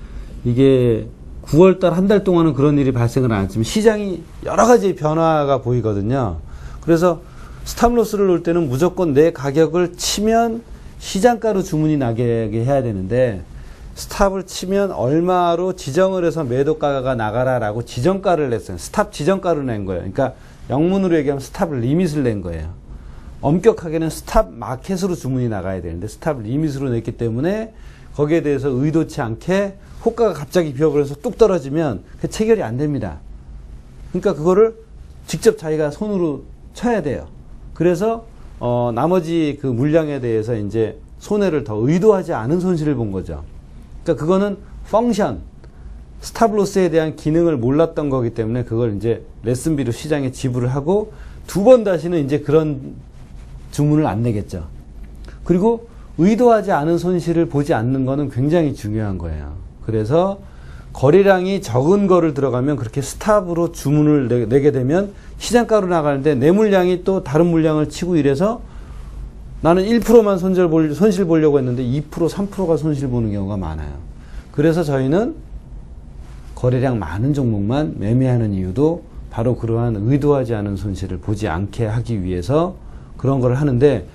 이게 9월달 한 달 동안은 그런 일이 발생을 안 했지만 시장이 여러 가지 변화가 보이거든요. 그래서 스탑로스를 놓을 때는 무조건 내 가격을 치면 시장가로 주문이 나게 해야 되는데 스탑을 치면 얼마로 지정을 해서 매도가가 나가라라고 지정가를 냈어요. 스탑 지정가를 낸 거예요. 그러니까 영문으로 얘기하면 스탑 리밋을 낸 거예요. 엄격하게는 스탑 마켓으로 주문이 나가야 되는데 스탑 리밋으로 냈기 때문에 거기에 대해서 의도치 않게 호가가 갑자기 비어버려서 뚝 떨어지면 그 체결이 안 됩니다. 그러니까 그거를 직접 자기가 손으로 쳐야 돼요. 그래서 나머지 그 물량에 대해서 이제 손해를 더 의도하지 않은 손실을 본 거죠. 그러니까 그거는 펑션, 스탑로스에 대한 기능을 몰랐던 거기 때문에 그걸 이제 레슨비로 시장에 지불을 하고 두 번 다시는 이제 그런 주문을 안 내겠죠. 그리고 의도하지 않은 손실을 보지 않는 거는 굉장히 중요한 거예요. 그래서 거래량이 적은 거를 들어가면 그렇게 스탑으로 주문을 내게 되면 시장가로 나가는데 내 물량이 또 다른 물량을 치고 이래서 나는 1%만 손실 보려고 했는데 2%, 3%가 손실 보는 경우가 많아요. 그래서 저희는 거래량 많은 종목만 매매하는 이유도 바로 그러한 의도하지 않은 손실을 보지 않게 하기 위해서 그런 걸 하는데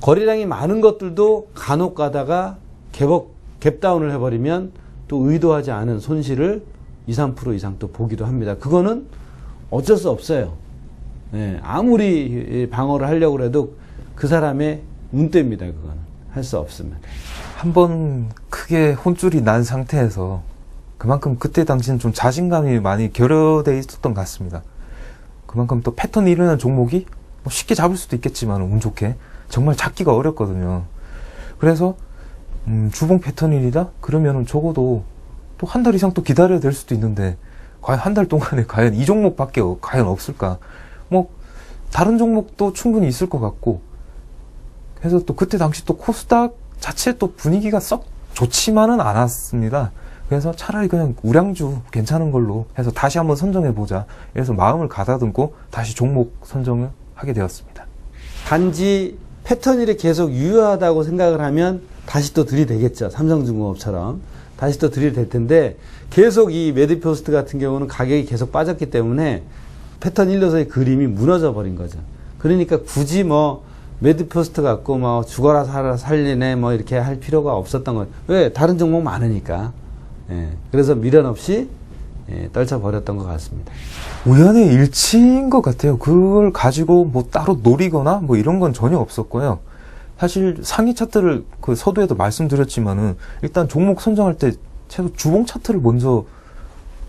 거래량이 많은 것들도 간혹 가다가 갭다운을 해버리면 또 의도하지 않은 손실을 2, 3% 이상 또 보기도 합니다. 그거는 어쩔 수 없어요. 예, 아무리 방어를 하려고 해도 그 사람의 운때입니다. 그거는 할 수 없습니다. 한번 크게 혼쭐이 난 상태에서 그만큼 그때 당시는 좀 자신감이 많이 결여돼 있었던 것 같습니다. 그만큼 또 패턴이 일어나는 종목이 뭐 쉽게 잡을 수도 있겠지만 운 좋게 정말 잡기가 어렵거든요. 그래서 주봉 패턴일이다? 그러면은 적어도 또 한 달 이상 또 기다려야 될 수도 있는데 과연 한 달 동안에 과연 이 종목밖에 과연 없을까? 뭐 다른 종목도 충분히 있을 것 같고 해서 또 그때 당시 또 코스닥 자체 또 분위기가 썩 좋지만은 않았습니다. 그래서 차라리 그냥 우량주 괜찮은 걸로 해서 다시 한번 선정해보자. 그래서 마음을 가다듬고 다시 종목 선정을 하게 되었습니다. 단지 패턴일이 계속 유효하다고 생각을 하면 다시 또 들이대겠죠. 삼성중공업처럼. 다시 또 들이댈 텐데 계속 이 메디포스트 같은 경우는 가격이 계속 빠졌기 때문에 패턴 1로서의 그림이 무너져 버린 거죠. 그러니까 굳이 뭐 메디포스트 갖고 뭐 죽어라 살리네 뭐 이렇게 할 필요가 없었던 거예요. 왜? 다른 종목 많으니까. 예. 그래서 미련 없이 떨쳐버렸던 것 같습니다. 우연의 일치인 것 같아요. 그걸 가지고 뭐 따로 노리거나 뭐 이런 건 전혀 없었고요. 사실 상위 차트를 그 서두에도 말씀드렸지만은 일단 종목 선정할 때 최소 주봉 차트를 먼저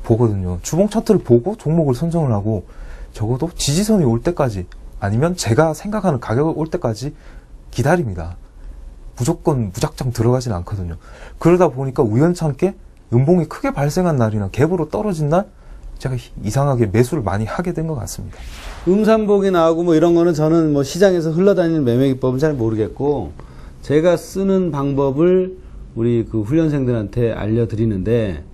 보거든요. 주봉 차트를 보고 종목을 선정을 하고 적어도 지지선이 올 때까지 아니면 제가 생각하는 가격이 올 때까지 기다립니다. 무조건 무작정 들어가진 않거든요. 그러다 보니까 우연찮게 음봉이 크게 발생한 날이나 갭으로 떨어진 날 제가 이상하게 매수를 많이 하게 된 것 같습니다. 음산복이 나오고 뭐 이런 거는 저는 뭐 시장에서 흘러다니는 매매 기법은 잘 모르겠고 제가 쓰는 방법을 우리 그 훈련생들한테 알려드리는데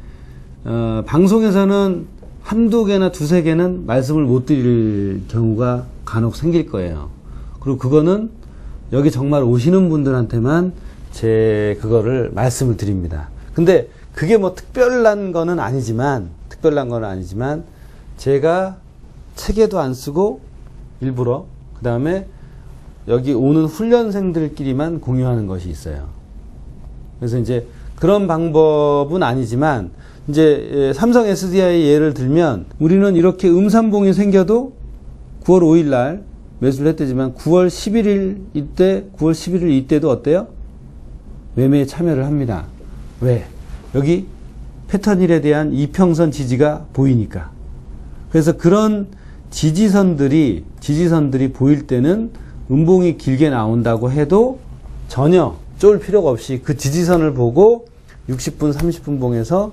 방송에서는 한두 개나 두세 개는 말씀을 못 드릴 경우가 간혹 생길 거예요. 그리고 그거는 여기 정말 오시는 분들한테만 제 그거를 말씀을 드립니다. 근데 그게 뭐 특별한 거는 아니지만 제가 책에도 안 쓰고 일부러 그 다음에 여기 오는 훈련생들끼리만 공유하는 것이 있어요. 그래서 이제 그런 방법은 아니지만 이제 삼성 SDI 예를 들면 우리는 이렇게 음산봉이 생겨도 9월 5일 날 매수를 했대지만 9월 11일 이때도 어때요? 매매에 참여를 합니다. 왜? 여기 패턴일에 대한 이평선 지지가 보이니까. 그래서 그런 지지선들이 보일 때는 음봉이 길게 나온다고 해도 전혀 쫄 필요가 없이 그 지지선을 보고 60분, 30분 봉에서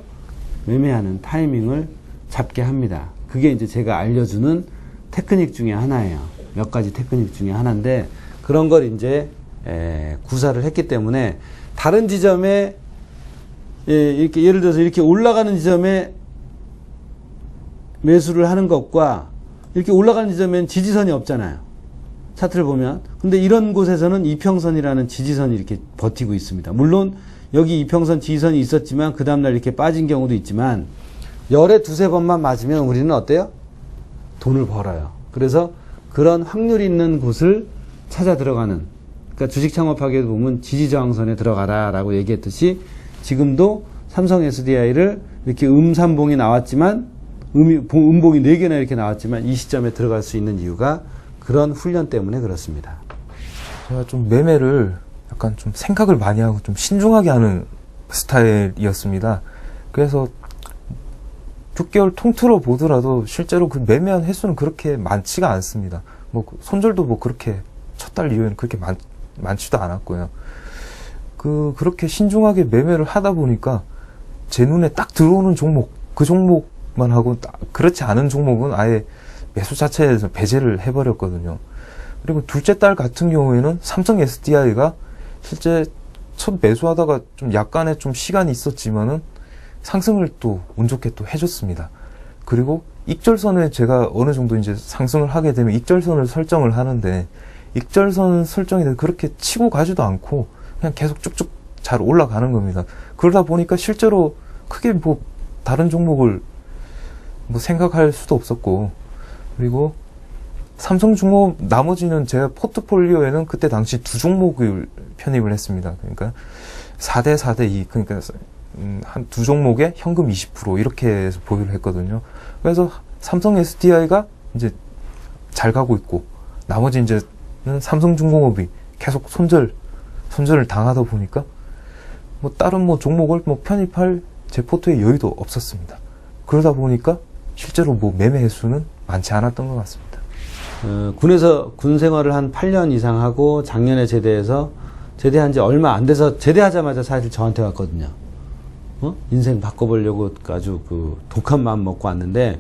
매매하는 타이밍을 잡게 합니다. 그게 이제 제가 알려주는 테크닉 중에 하나예요. 몇 가지 테크닉 중에 하나인데 그런 걸 이제 구사를 했기 때문에 다른 지점에 이렇게 예를 들어서 이렇게 올라가는 지점에 매수를 하는 것과 이렇게 올라가는 지점엔 지지선이 없잖아요. 차트를 보면. 근데 이런 곳에서는 이평선이라는 지지선이 이렇게 버티고 있습니다. 물론 여기 이평선 지지선이 있었지만 그 다음날 이렇게 빠진 경우도 있지만 열에 두세 번만 맞으면 우리는 어때요? 돈을 벌어요. 그래서 그런 확률 있는 곳을 찾아 들어가는, 그러니까 주식 창업하게 보면 지지저항선에 들어가라 라고 얘기했듯이 지금도 삼성 SDI를 이렇게 음산봉이 나왔지만 음봉이 4개나 이렇게 나왔지만 이 시점에 들어갈 수 있는 이유가 그런 훈련 때문에 그렇습니다. 제가 좀 매매를 약간 좀 생각을 많이 하고 좀 신중하게 하는 스타일이었습니다. 그래서 6개월 통틀어 보더라도 실제로 그 매매한 횟수는 그렇게 많지가 않습니다. 뭐 손절도 뭐 그렇게 첫 달 이후에는 그렇게 많지도 않았고요. 그렇게 신중하게 매매를 하다 보니까 제 눈에 딱 들어오는 종목, 그 종목만 하고 그렇지 않은 종목은 아예 매수 자체에서 배제를 해버렸거든요. 그리고 둘째 달 같은 경우에는 삼성 SDI가 실제 첫 매수하다가 좀 약간의 좀 시간이 있었지만은 상승을 또 운 좋게 또 해줬습니다. 그리고 익절선에 제가 어느 정도 이제 상승을 하게 되면 익절선을 설정을 하는데 익절선 설정이 그렇게 치고 가지도 않고 그냥 계속 쭉쭉 잘 올라가는 겁니다. 그러다 보니까 실제로 크게 뭐 다른 종목을 뭐 생각할 수도 없었고, 그리고 삼성중공업 나머지는 제 포트폴리오에는 그때 당시 두 종목을 편입을 했습니다. 그러니까 4대 4대 2 그러니까 한 두 종목에 현금 20% 이렇게 해서 보유를 했거든요. 그래서 삼성 SDI가 이제 잘 가고 있고 나머지 이제는 삼성중공업이 계속 손절을 당하다 보니까 뭐 다른 뭐 종목을 뭐 편입할 제 포트에 여유도 없었습니다. 그러다 보니까 실제로 뭐 매매 횟수는 많지 않았던 것 같습니다. 군에서 군 생활을 한 8년 이상 하고 작년에 제대한 지 얼마 안 돼서 제대하자마자 사실 저한테 왔거든요. 인생 바꿔보려고 아주 그 독한 마음 먹고 왔는데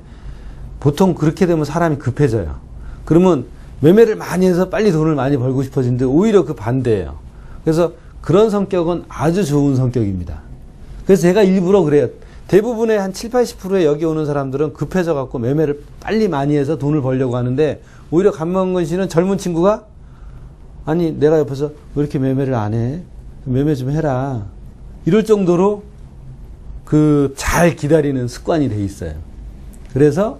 보통 그렇게 되면 사람이 급해져요. 그러면 매매를 많이 해서 빨리 돈을 많이 벌고 싶어지는데 오히려 그 반대예요. 그래서 그런 성격은 아주 좋은 성격입니다. 그래서 제가 일부러 그래요. 대부분의 한 7, 80%의 여기 오는 사람들은 급해져 갖고 매매를 빨리 많이 해서 돈을 벌려고 하는데 오히려 강명근 씨는 젊은 친구가 아니 내가 옆에서 왜 이렇게 매매를 안 해? 매매 좀 해라. 이럴 정도로 그 잘 기다리는 습관이 돼 있어요. 그래서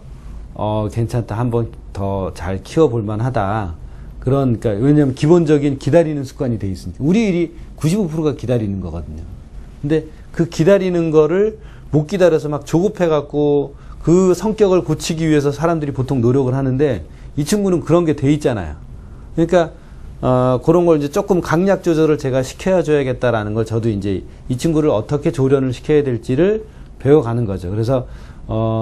괜찮다. 한번 더 잘 키워볼 만하다. 그러니까 왜냐하면 기본적인 기다리는 습관이 돼 있으니까 우리 일이 95%가 기다리는 거거든요. 근데 그 기다리는 거를 못 기다려서 막 조급해 갖고 그 성격을 고치기 위해서 사람들이 보통 노력을 하는데 이 친구는 그런 게 돼 있잖아요. 그러니까 그런 걸 이제 조금 강약 조절을 제가 시켜줘야겠다라는 걸 저도 이제 이 친구를 어떻게 조련을 시켜야 될지를 배워가는 거죠. 그래서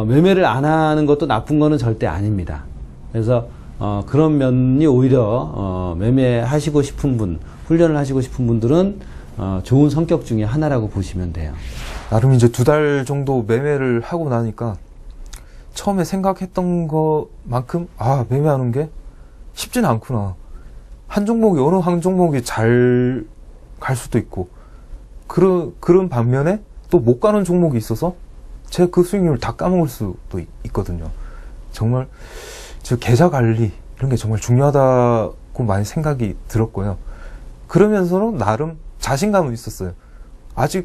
매매를 안 하는 것도 나쁜 거는 절대 아닙니다. 그래서 그런 면이 오히려 매매하시고 싶은 분, 훈련을 하시고 싶은 분들은 좋은 성격 중에 하나라고 보시면 돼요. 나름 이제 2달 정도 매매를 하고 나니까 처음에 생각했던 것만큼 매매하는 게 쉽지는 않구나. 한 종목이 어느 한 종목이 잘 갈 수도 있고 그런 반면에 또 못 가는 종목이 있어서 제 그 수익률을 다 까먹을 수도 있거든요. 정말 저 계좌 관리 이런 게 정말 중요하다고 많이 생각이 들었고요. 그러면서는 나름 자신감은 있었어요.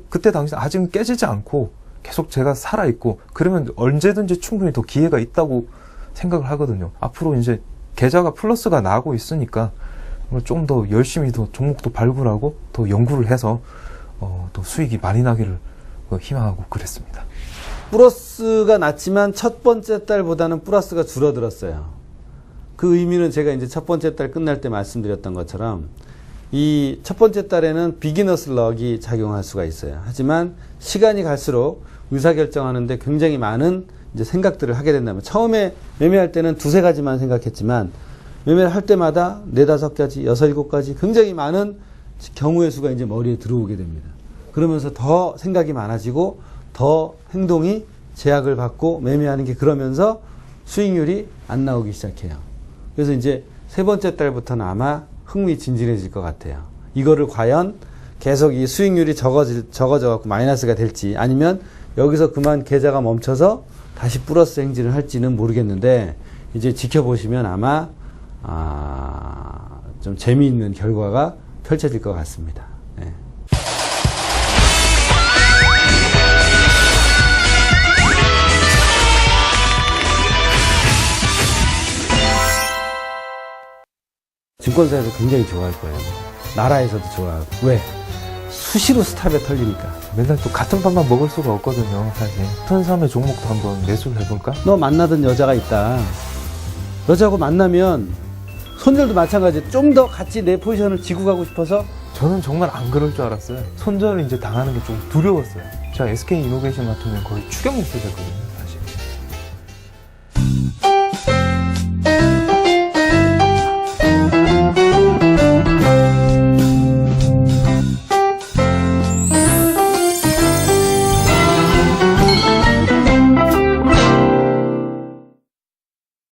그때 당시 아직은 깨지지 않고 계속 제가 살아있고 그러면 언제든지 충분히 더 기회가 있다고 생각을 하거든요. 앞으로 이제 계좌가 플러스가 나고 있으니까 좀 더 열심히 더 종목도 발굴하고 더 연구를 해서 또 수익이 많이 나기를 희망하고 그랬습니다. 플러스가 났지만 첫 번째 달보다는 플러스가 줄어들었어요. 그 의미는 제가 이제 첫 번째 달 끝날 때 말씀드렸던 것처럼 이 첫 번째 달에는 비기너스 럭이 작용할 수가 있어요. 하지만 시간이 갈수록 의사결정하는데 굉장히 많은 이제 생각들을 하게 된다면 처음에 매매할 때는 2-3가지만 생각했지만 매매를 할 때마다 4-5가지, 6-7가지 굉장히 많은 경우의 수가 이제 머리에 들어오게 됩니다. 그러면서 더 생각이 많아지고 더 행동이 제약을 받고 매매하는 게 그러면서 수익률이 안 나오기 시작해요. 그래서 이제 세 번째 달부터는 아마 흥미진진해질 것 같아요. 이거를 과연 계속 이 수익률이 적어져 갖고 마이너스가 될지 아니면 여기서 그만 계좌가 멈춰서 다시 플러스 행진을 할지는 모르겠는데 이제 지켜보시면 아마 좀 재미있는 결과가 펼쳐질 것 같습니다. 네. 증권사에서 굉장히 좋아할 거예요. 나라에서도 좋아하고. 왜? 수시로 스탑에 털리니까. 맨날 또 같은 밥만 먹을 수가 없거든요, 사실. 턴삼의 종목도 한번 매수를 해볼까? 너 만나던 여자가 있다. 여자하고 만나면 손절도 마찬가지. 좀 더 같이 내 포지션을 쥐고 가고 싶어서 저는 정말 안 그럴 줄 알았어요. 손절을 이제 당하는 게 좀 두려웠어요. 제가 SK 이노베이션 같은 경우는 거의 추격 목표 됐거든요.